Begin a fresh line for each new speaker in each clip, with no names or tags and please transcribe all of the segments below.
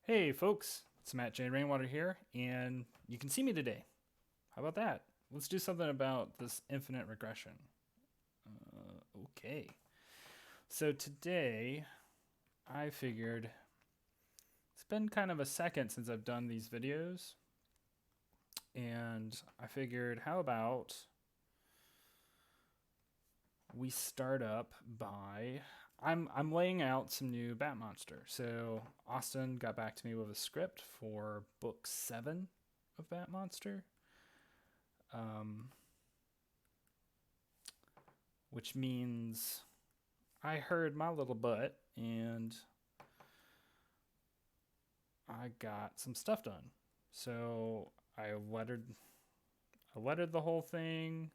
Hey folks, it's Matt J. Rainwater here, and you can see me today. How about that? Let's do something about this infinite regression. Okay. So today, I figured it's been kind of a second since I've done these videos, and I figured how about we start up by I'm laying out some new Batmonster. So Austin got back to me with a script for book 7 of Batmonster. Um, which means I heard my little butt and I got some stuff done. So I lettered the whole thing,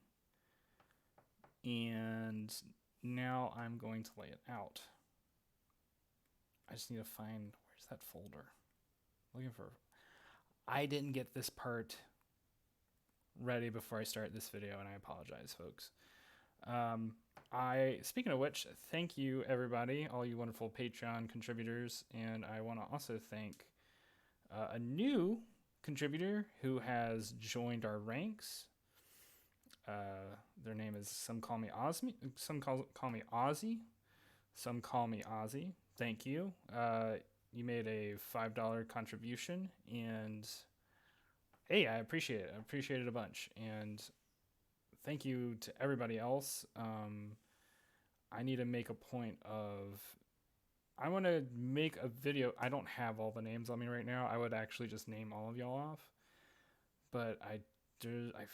and now I'm going to lay it out. I just need to find where's that folder. Looking for. I didn't get this part ready before I start this video, and I apologize, folks. Um, I speaking of which, thank you everybody, all you wonderful Patreon contributors, and I want to also thank a new contributor who has joined our ranks. Their name is Some Call Me Ozzy. Some call me Ozzy. Some call me Ozzy. Thank you. You made a $5 contribution, and hey, I appreciate it. I appreciate it a bunch, and thank you to everybody else. I need to make a point of. I want to make a video. I don't have all the names on me right now. I would actually just name all of y'all off, but I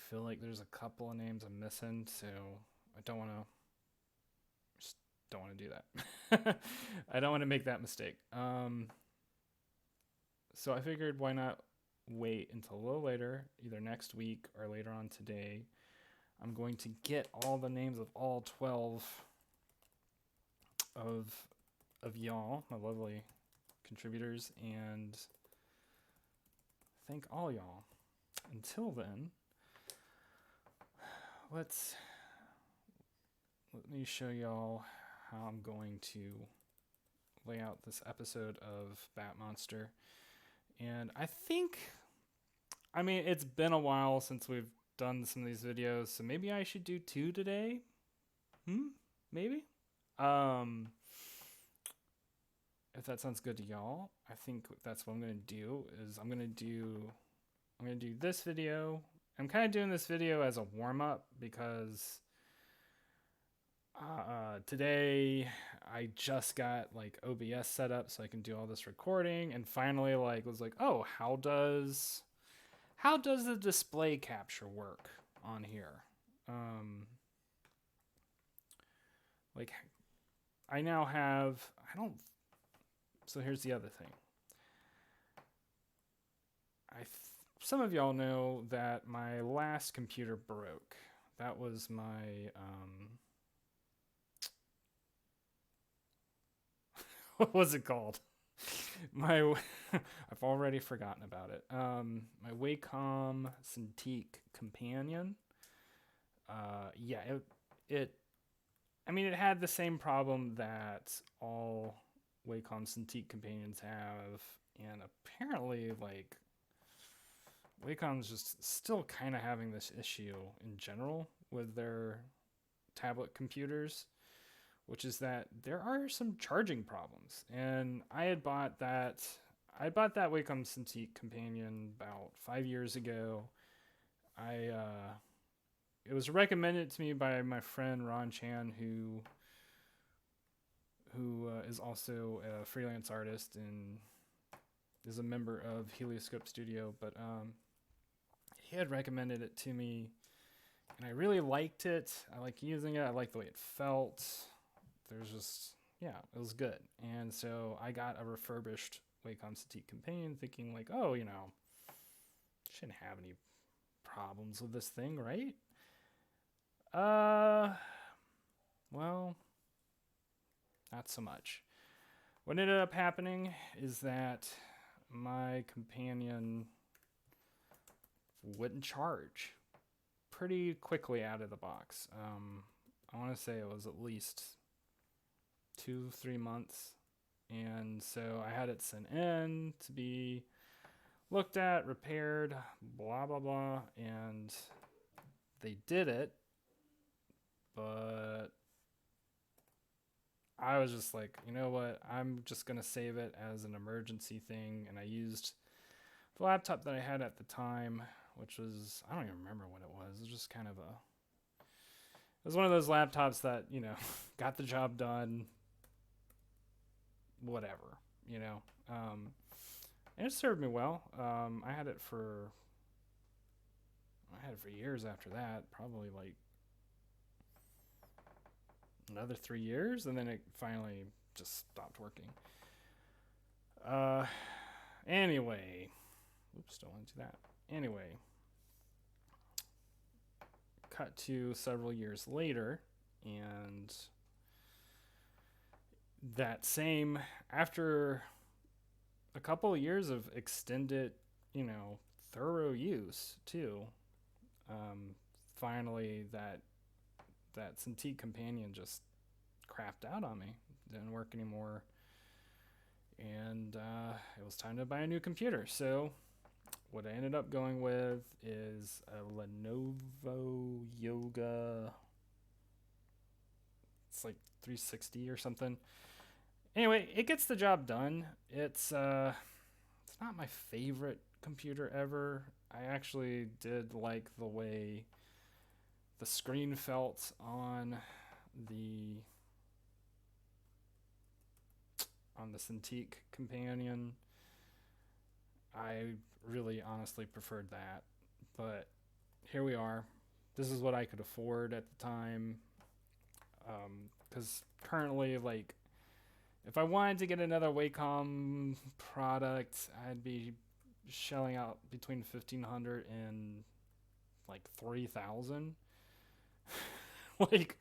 feel like there's a couple of names I'm missing, so I don't want to just don't want to do that. I don't want to make that mistake. So I figured why not wait until a little later, either next week or later on today. I'm going to get all the names of all 12 of y'all, my lovely contributors, and thank all y'all. Until then, let's let me show y'all how I'm going to lay out this episode of Batmonster. And I mean, it's been a while since we've done some of these videos, so maybe I should do 2 today. Maybe. Um, if that sounds good to y'all, I think that's what I'm gonna do. I'm gonna do this video. I'm kind of doing this video as a warm up because today I just got like OBS set up so I can do all this recording, and finally was like, oh, how does the display capture work on here? Like I now have I don't. So here's the other thing. Some of y'all know that my last computer broke. That was my what was it called? My I've already forgotten about it. My Wacom Cintiq Companion. Yeah, it I mean it had the same problem that all Wacom Cintiq Companions have, and apparently Wacom's just still kind of having this issue in general with their tablet computers, which is that there are some charging problems. And I bought that Wacom Cintiq Companion about 5 years ago. I It was recommended to me by my friend Ron Chan, who is also a freelance artist and is a member of Helioscope Studio. But he had recommended it to me, and I really liked it. I like using it. I like the way it felt. There's just yeah, it was good. And so I got a refurbished Wacom Cintiq Companion, thinking like, oh, shouldn't have any problems with this thing, right? Uh, well, not so much. What ended up happening is that my companion wouldn't charge pretty quickly out of the box. I want to say it was at least 2-3 months, And so I had it sent in to be looked at, repaired, blah, blah, blah. And they did it. But I was just like, you know what? I'm just going to save it as an emergency thing. And I used the laptop that I had at the time, which was, I don't even remember what it was. It was just kind of it was one of those laptops that, got the job done, whatever, and it served me well. I had it for years after that, probably like another 3 years, and then it finally just stopped working. Anyway, oops, don't want to do that. Anyway, cut to several years later, and that same, after a couple of years of extended, thorough use too, finally that Cintiq companion just crapped out on me. Didn't work anymore, and it was time to buy a new computer. So what I ended up going with is a Lenovo Yoga. It's like 360 or something. Anyway, it gets the job done. It's not my favorite computer ever. I actually did like the way the screen felt on the Cintiq companion. I really honestly preferred that, but here we are. This is what I could afford at the time, because currently, like, if I wanted to get another Wacom product, I'd be shelling out between $1,500 and like $3,000. Like,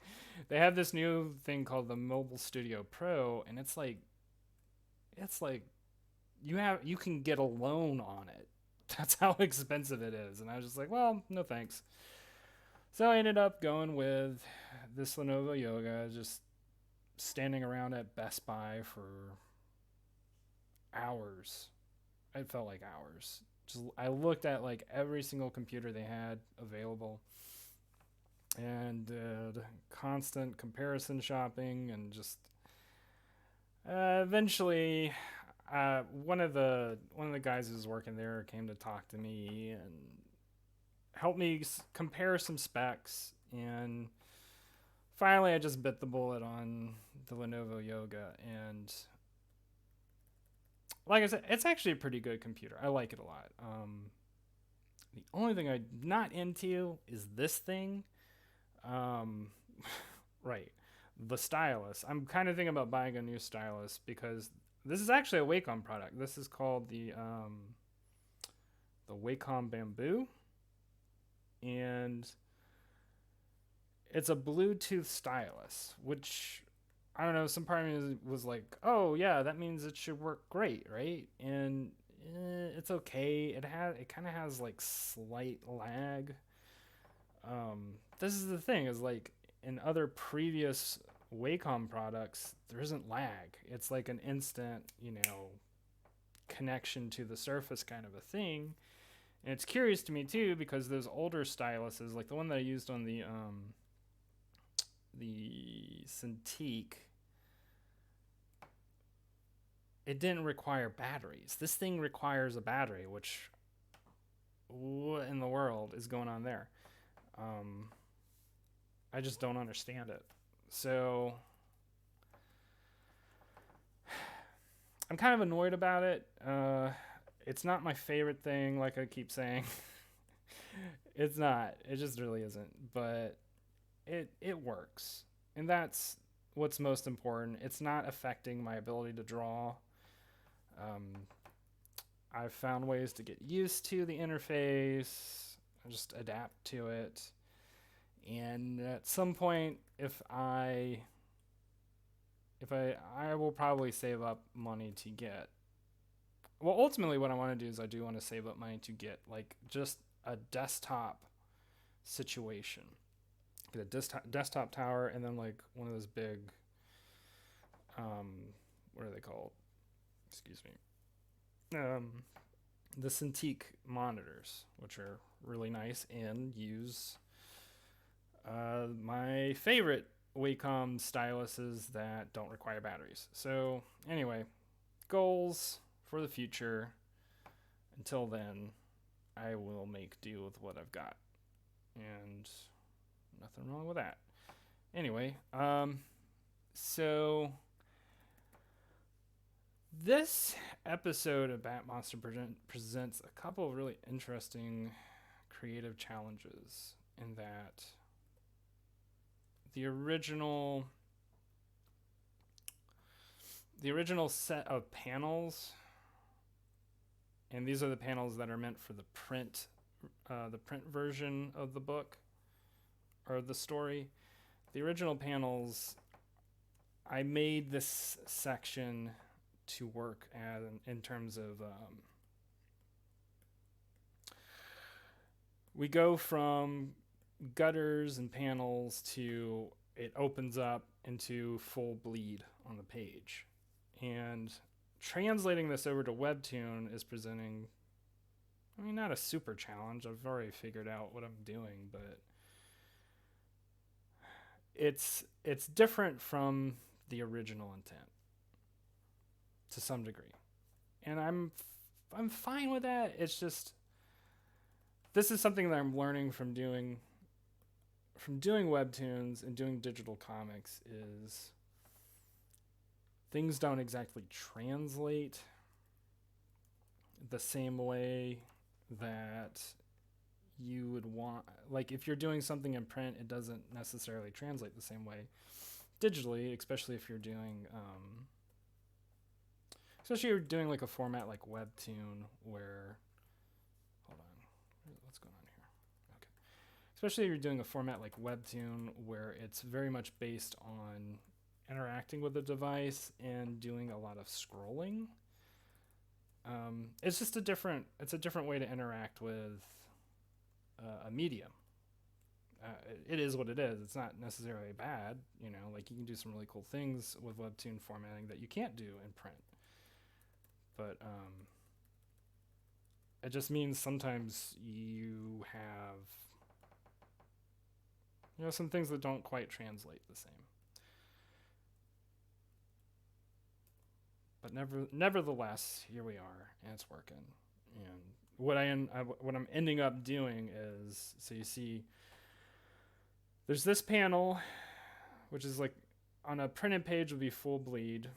they have this new thing called the Mobile Studio Pro, and it's like you can get a loan on it. That's how expensive it is. And I was just like, well, no thanks. So I ended up going with this Lenovo Yoga, just standing around at Best Buy for hours. It felt like hours. Just I looked at like every single computer they had available, and constant comparison shopping, and just eventually one of the guys who was working there came to talk to me and helped me compare some specs, and finally I just bit the bullet on the Lenovo Yoga. And like I said, it's actually a pretty good computer. I like it a lot. The only thing I'm not into is this thing. Right, the stylus. I'm kind of thinking about buying a new stylus, because this is actually a Wacom product. This is called the Wacom Bamboo, and it's a Bluetooth stylus, which, I don't know, some part of me was like, oh yeah, that means it should work great, right? And it's okay. It kind of has like slight lag. This is the thing, is like in other previous Wacom products, there isn't lag. It's like an instant, connection to the surface kind of a thing. And it's curious to me too, because those older styluses, like the one that I used on the Cintiq, it didn't require batteries. This thing requires a battery, which, what in the world is going on there? I just don't understand it. So I'm kind of annoyed about it. It's not my favorite thing, like I keep saying. It's not. It just really isn't. But it works. And that's what's most important. It's not affecting my ability to draw. I've found ways to get used to the interface, just adapt to it. And at some point, I will probably save up money to get. Well, ultimately, what I want to do is I do want to save up money to get like just a desktop situation, get a desktop tower, and then like one of those big, what are they called? excuse me, the Cintiq monitors, which are really nice and use my favorite Wacom styluses that don't require batteries. So anyway, goals for the future. Until then, I will make do with what I've got, and nothing wrong with that. Anyway, so this episode of Batmonster presents a couple of really interesting creative challenges in that the original set of panels, and these are the panels that are meant for the print version of the book or the story. The original panels, I made this section to work in terms of we go from gutters and panels to it opens up into full bleed on the page. And translating this over to Webtoon is presenting, I mean, not a super challenge. I've already figured out what I'm doing, but it's different from the original intent to some degree. And I'm fine with that. It's just, this is something that I'm learning from doing Webtoons and doing digital comics, is things don't exactly translate the same way that you would want. Like, if you're doing something in print, it doesn't necessarily translate the same way digitally, especially if you're doing like a format like Webtoon, where, hold on, what's going on here? Okay. Especially if you're doing a format like Webtoon, where it's very much based on interacting with the device and doing a lot of scrolling. It's just a different way to interact with a medium. It is what it is. It's not necessarily bad, like you can do some really cool things with Webtoon formatting that you can't do in print. But it just means sometimes you have, some things that don't quite translate the same. But nevertheless, here we are, and it's working. And what I'm ending up doing is, so you see, there's this panel, which is like on a printed page would be full bleed,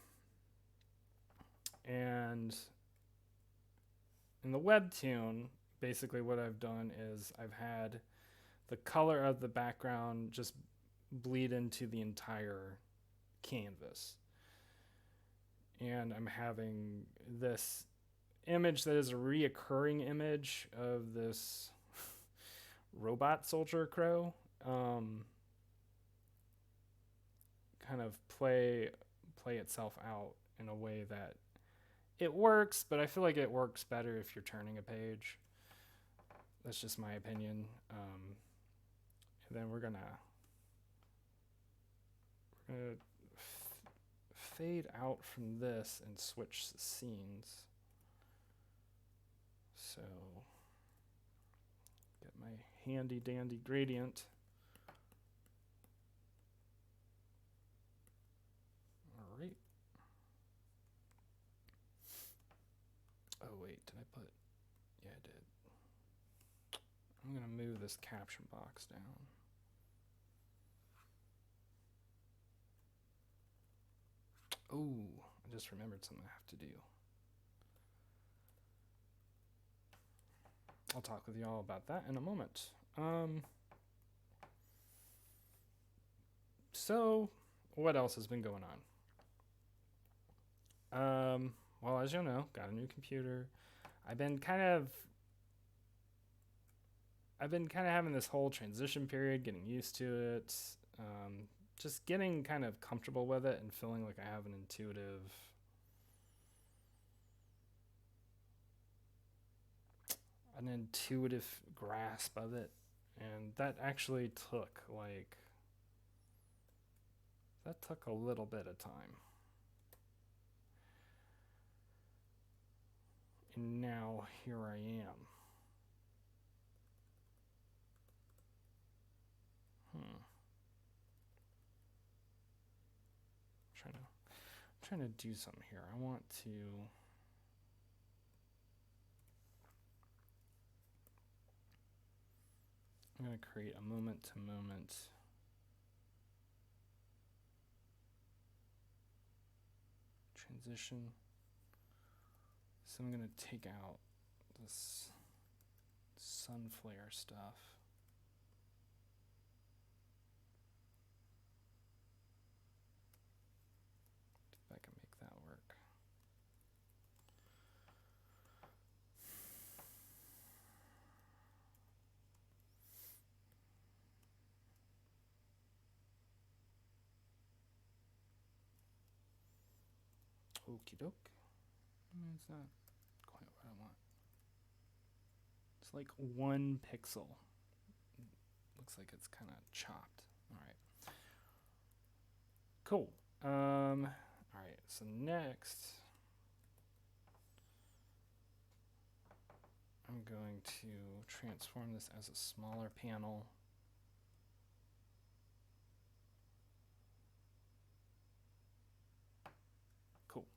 and in the Webtoon, basically what I've done is I've had the color of the background just bleed into the entire canvas. And I'm having this image that is a reoccurring image of this robot soldier crow kind of play itself out in a way that it works, but I feel like it works better if you're turning a page. That's just my opinion. And then we're gonna fade out from this and switch the scenes. So get my handy dandy gradient. All right. Oh wait, did I put? Yeah, I did. I'm gonna move this caption box down. Oh, I just remembered something I have to do. I'll talk with you all about that in a moment. So, what else has been going on? Well, as you know, got a new computer. I've been kind of having this whole transition period, getting used to it. Just getting kind of comfortable with it and feeling like I have an intuitive grasp of it. And that actually took a little bit of time. And now here I am. Trying to do something here. I want to I'm going to create a moment to moment transition. So I'm going to take out this sun flare stuff. If I can make that work. Okie doke. It's not quite what I want. It's like 1 pixel. Looks like it's kind of chopped. All right. Cool. All right. So next, I'm going to transform this as a smaller panel. Cool.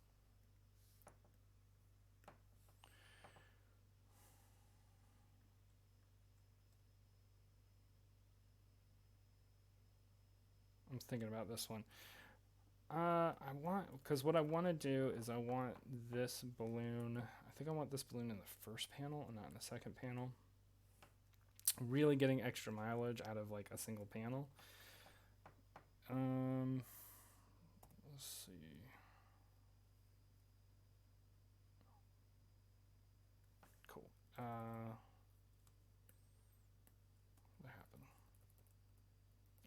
I'm thinking about this one. Because what I want to do is I want this balloon. I think I want this balloon in the first panel and not in the second panel. Really getting extra mileage out of like a single panel. Let's see. Cool. What happened?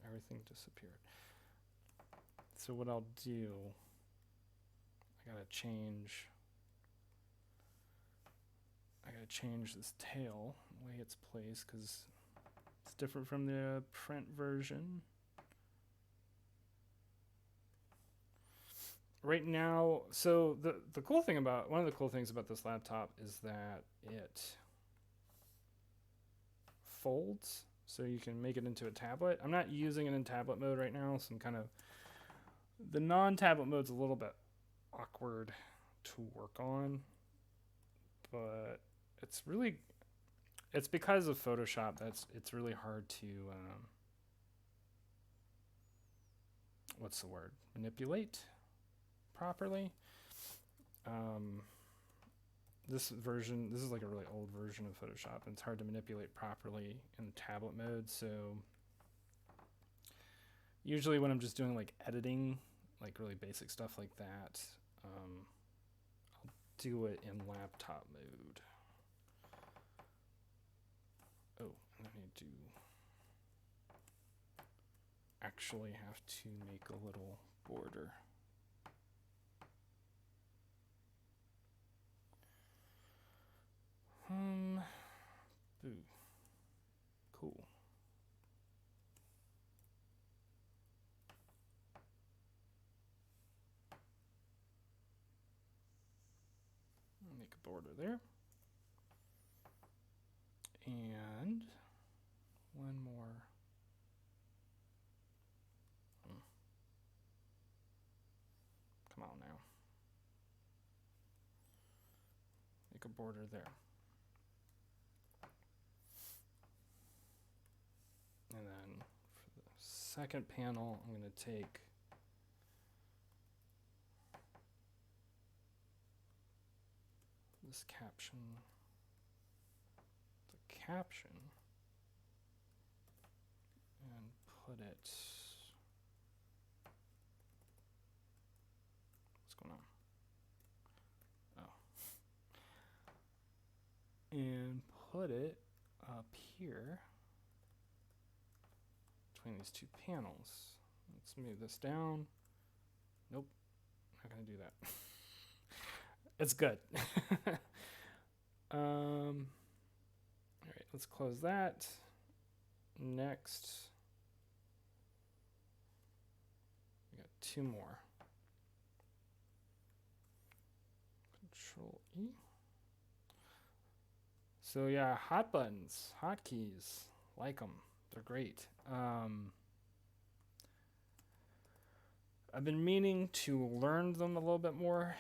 Everything disappeared. So what I'll do, I gotta change this tail, the way it's placed, because it's different from the print version. Right now, so one of the cool things about this laptop is that it folds, so you can make it into a tablet. I'm not using it in tablet mode right now, so the non-tablet mode's a little bit awkward to work on, but it's because of Photoshop it's really hard to manipulate properly. This is like a really old version of Photoshop, and it's hard to manipulate properly in tablet mode. So usually when I'm just doing like editing, like really basic stuff like that, I'll do it in laptop mode. Oh, and I need to actually have to make a little border. Boo. Cool. Make a border there. And one more. Come on now. Make a border there. And then for the second panel, I'm going to take this caption, and put it, what's going on? Oh. And put it up here between these two panels. Let's move this down. Nope, not gonna do that. It's good. All right, let's close that. Next, we got 2 more. Control E. So yeah, hot buttons, hotkeys, like them. They're great. I've been meaning to learn them a little bit more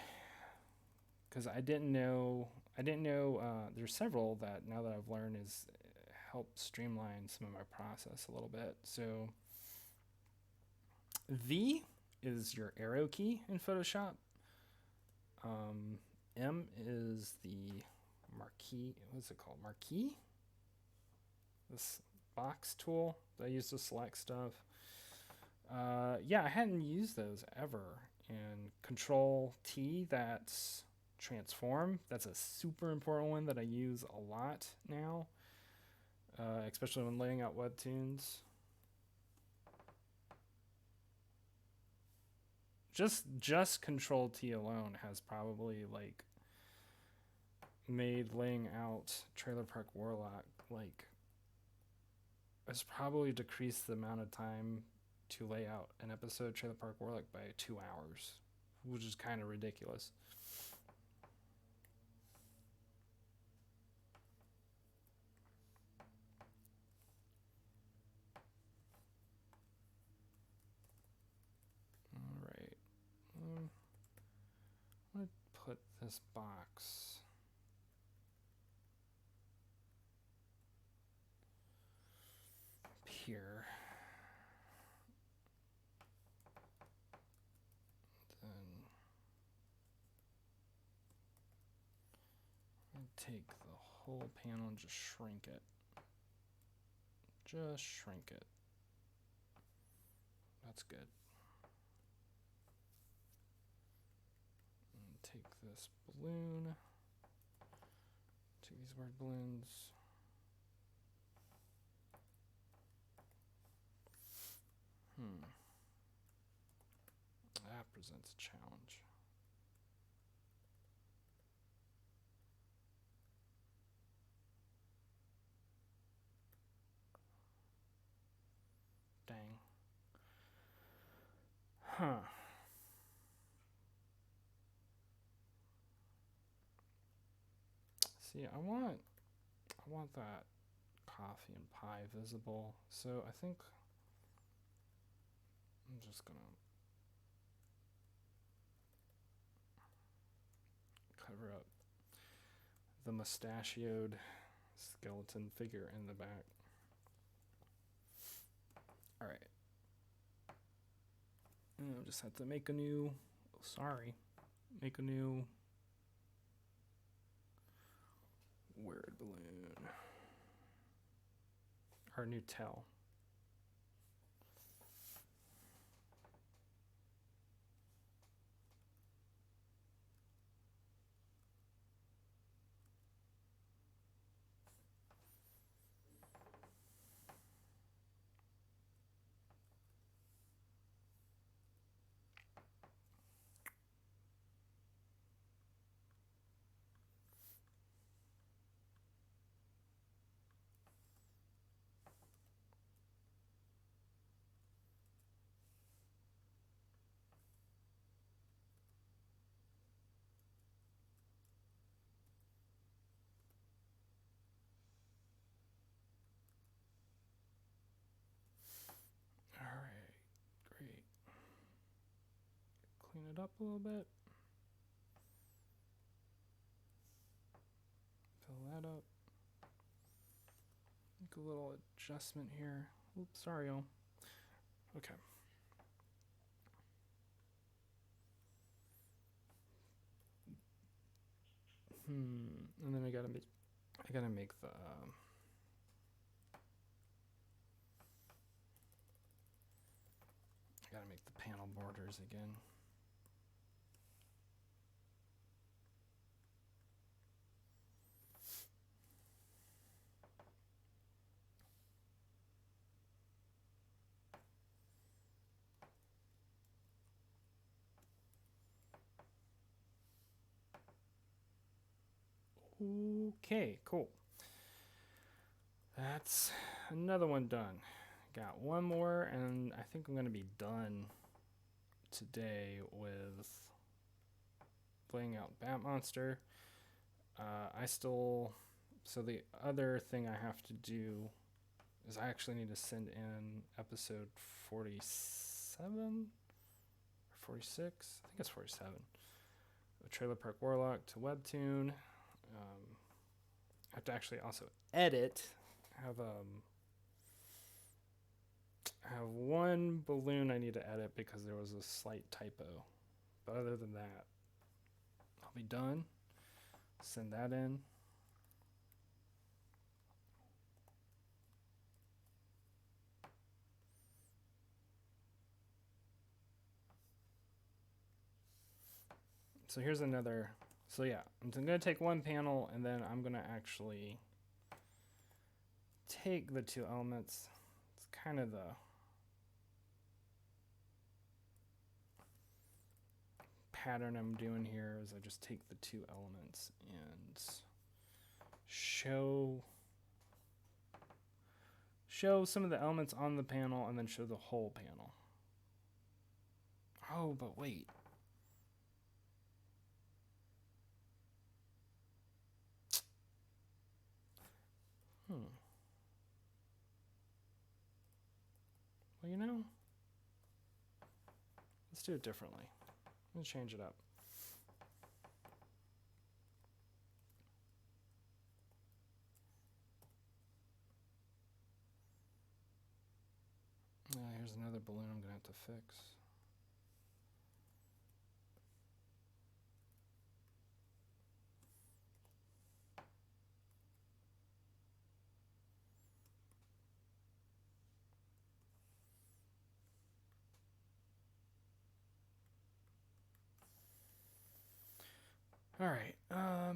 because I didn't know. There's several that now that I've learned is help streamline some of my process a little bit. So V is your arrow key in Photoshop. M is the marquee. What's it called? Marquee. This box tool that I use to select stuff. Yeah, I hadn't used those ever. And Control T, that's transform. That's a super important one that I use a lot now, especially when laying out webtoons. Just Control T alone has probably like made laying out Trailer Park Warlock like it's probably decreased the amount of time to lay out an episode of Trailer Park Warlock by 2 hours, which is kind of ridiculous. All right. I'm going to put this box up here. Then take the whole panel and just shrink it. Just shrink it. That's good. And take this balloon. Take these word balloons. That presents a challenge. Dang. Huh. See, I want that coffee and pie visible. So I think I'm just gonna cover up the mustachioed skeleton figure in the back. All right. And I'll just have to make a new. Make a new word balloon. Our new tail. All right, great. Clean it up a little bit. Fill that up. Make a little adjustment here. Oops, sorry, y'all. Okay. And then I gotta make the panel borders again. Okay, cool. That's another one done. Got one more, and I think I'm going to be done today with playing out Batmonster. I still So the other thing I have to do is I actually need to send in episode 47 or 46. I think it's 47. Trailer Park Warlock to Webtoon. I have to actually also edit. Have one balloon I need to edit because there was a slight typo. But other than that, I'll be done. Send that in. So here's another. So yeah, I'm going to take one panel and then I'm going to actually take the two elements. It's kind of the pattern I'm doing here is I just take the two elements and show some of the elements on the panel and then show the whole panel. Oh, but wait. Well, you know, let's do it differently. Let's change it up. Here's another balloon I'm going to have to fix. All right. I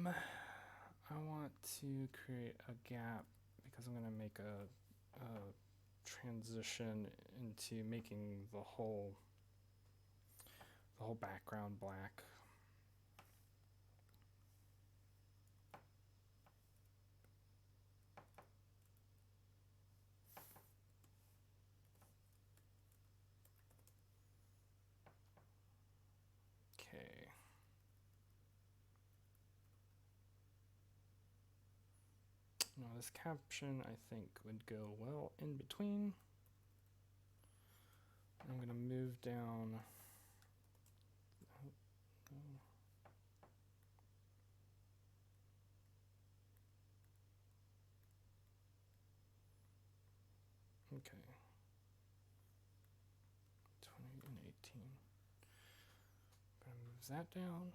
want to create a gap because I'm going to make a transition into making the whole background black. Okay. Now this caption I think would go well in between. I'm going to move down. Okay. 20 and 18. I'm going to move that down.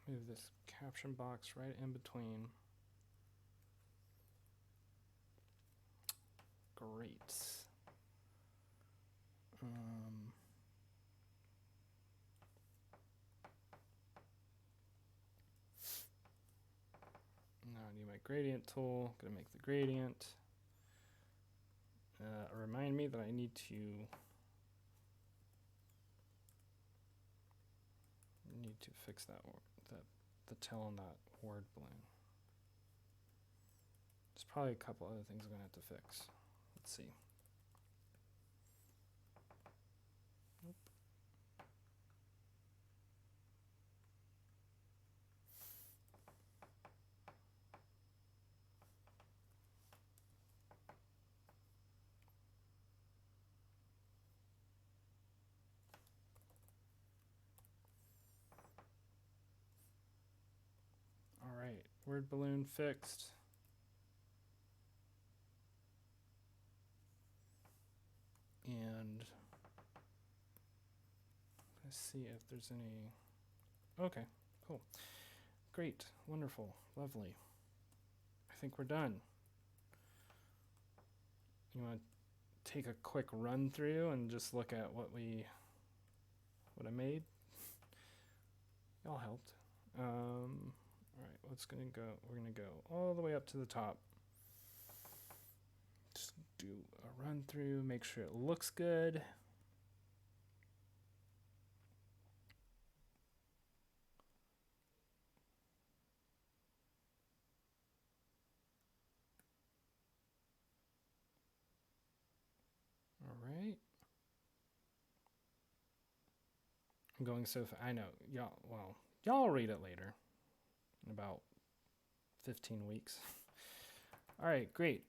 Move this caption box right in between. Great. Now I need my gradient tool. Gonna make the gradient. Remind me that I need to fix that the tail on that word balloon. There's probably a couple other things I'm gonna have to fix. Let's see. Nope. All right, word balloon fixed. And let's see if there's any. Okay, cool. Great, wonderful, lovely. I think we're done. You want to take a quick run through and just look at what I made? Y'all helped. All right, we're gonna go all the way up to the top. Just do a run through, make sure it looks good. All right. I'm going so fast. I know, y'all, well, y'all read it later. in about 15 weeks. All right, great.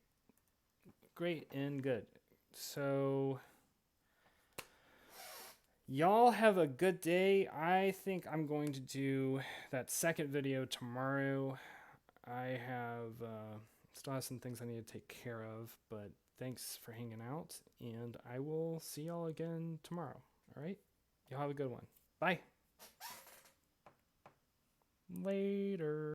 Great and good. So y'all have a good day. I think I'm going to do that second video tomorrow. I have still have some things I need to take care of, but thanks for hanging out, and I will see y'all again tomorrow. All right? Y'all have a good one. Bye. Later.